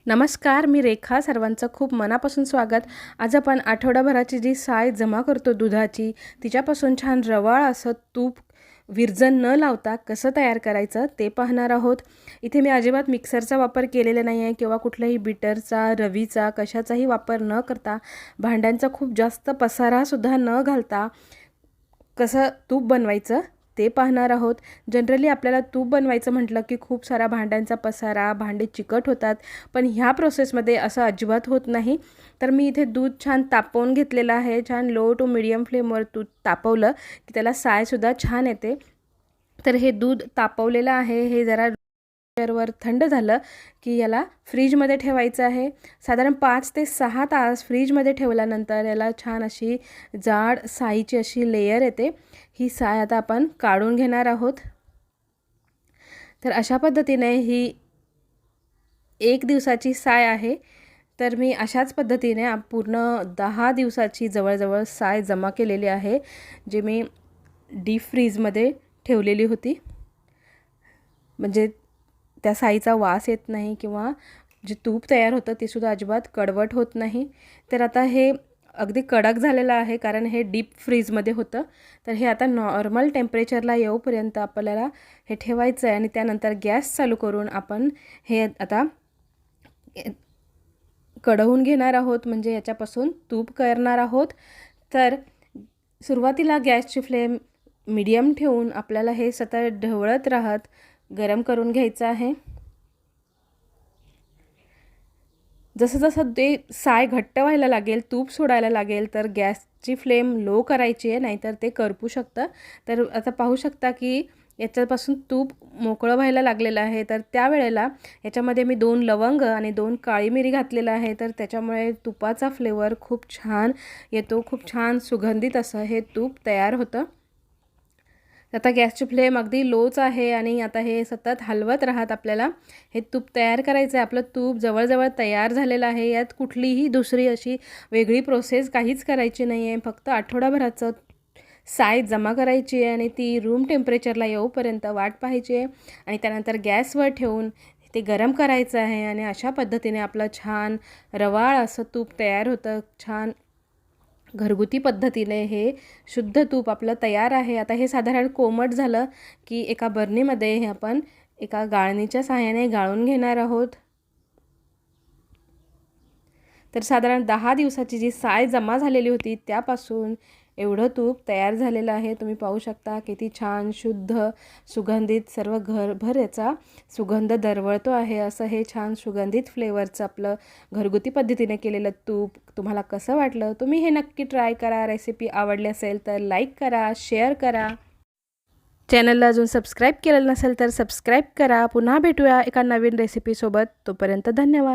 नमस्कार, मी रेखा. सर्वांचं खूप मनापासून स्वागत. आज आपण आठवडाभराची जी साय जमा करतो दुधाची, तिच्यापासून छान रवाळ असं तूप विरजण न लावता कसं तयार करायचं ते पाहणार आहोत. इथे मी अजिबात मिक्सरचा वापर केलेला नाही आहे किंवा कुठल्याही बीटरचा, रवीचा, कशाचाही वापर न करता, भांड्यांचा खूप जास्त पसारासुद्धा न घालता कसं तूप बनवायचं ते पाहणार आहोत. जनरली आपल्याला तूप बनवायचं म्हटलं की खूप सारा भांड्यांचा पसारा, भांडे चिकट होतात, पण ह्या प्रोसेसमध्ये असं अजिबात होत नाही. तर मी इथे दूध छान तापवून घेतलेलं आहे. छान लो टू मीडियम फ्लेमवर दूध तापवलं की त्याला सायसुद्धा छान येते. तर हे दूध तापवलेलं आहे, हे जरा वर थंड झालं की याला फ्रीजमध्ये ठेवायचं आहे. साधारण 5 ते 6 तास फ्रीजमध्ये ठेवल्यानंतर याला छान अशी जाड साईची अशी लेयर येते. ही साय आता आपण काढून घेणार आहोत. तर अशा पद्धतीने ही 1 दिवसाची साय आहे. तर मी अशाच पद्धतीने पूर्ण 10 दिवसाची जवळजवळ साय जमा केलेली आहे, जे मी डीप फ्रीजमध्ये ठेवलेली होती. म्हणजे त्या साईचा वास येत नाही किंवा जे तूप तयार होतं ते सुद्धा अजिबात कडवट होत नाही. तर आता हे अगदी कडक झालेलं आहे कारण हे डीप फ्रीजमध्ये होतं. तर हे आता नॉर्मल टेम्परेचरला येऊपर्यंत आपल्याला हे ठेवायचं आहे आणि त्यानंतर गॅस चालू करून आपण हे आता कढवून घेणार आहोत, म्हणजे याच्यापासून तूप करणार आहोत. तर सुरुवातीला गॅसची फ्लेम मीडियम ठेवून आपल्याला हे सतत ढवळत राहत गरम करून घ्यायचं आहे. जसं जसं ते साय घट्ट व्हायला लागेल, तूप सोडायला लागेल, तर गॅसची फ्लेम लो करायची आहे, नाहीतर ते करपू शकतं. तर आता पाहू शकता की याच्यापासून तूप मोकळं व्हायला लागलेलं आहे. तर त्यावेळेला याच्यामध्ये मी 2 लवंग आणि 2 काळी मिरी घातलेलं आहे. तर त्याच्यामुळे तुपाचा फ्लेवर खूप छान येतो. खूप छान सुगंधित असं हे तूप तयार होतं. आता गॅसची फ्लेम अगदी लोच आहे आणि आता हे सतत हलवत राहत आपल्याला हे तूप तयार करायचं आहे. आपलं तूप जवळजवळ तयार झालेलं आहे. यात कुठलीही दुसरी अशी वेगळी प्रोसेस काहीच करायची नाही आहे. फक्त आठवडाभराचं साय जमा करायची आहे आणि ती रूम टेम्परेचरला येऊपर्यंत वाट पाहायची आहे आणि त्यानंतर गॅसवर ठेवून ते गरम करायचं आहे आणि अशा पद्धतीने आपलं छान रवाळ असं तूप तयार होतं. छान घरगुती पद्धतीने हे शुद्ध तूप आपलं तयार आहे. आता हे साधारण कोमट झालं की एका बर्नीमध्ये हे आपण एका गाळणीच्या सहाय्याने गाळून घेणार आहोत. तर साधारण 10 दिवसाची जी साय जमा झालेली होती त्यापासून एवढं तूप तयार झालेलं आहे. तुम्ही पाहू शकता किती छान शुद्ध सुगंधित सर्व घरभर याचा सुगंध दरवळतो आहे. असं हे छान सुगंधित फ्लेवरचं आपलं घरगुती पद्धतीने केलेलं तूप तुम्हाला कसं वाटलं? तुम्ही हे नक्की ट्राय करा. रेसिपी आवडली असेल तर लाईक करा, शेअर करा. चॅनलला अजून सबस्क्राईब केलेलं नसेल तर सबस्क्राईब करा. पुन्हा भेटूया एका नवीन रेसिपीसोबत. तोपर्यंत धन्यवाद.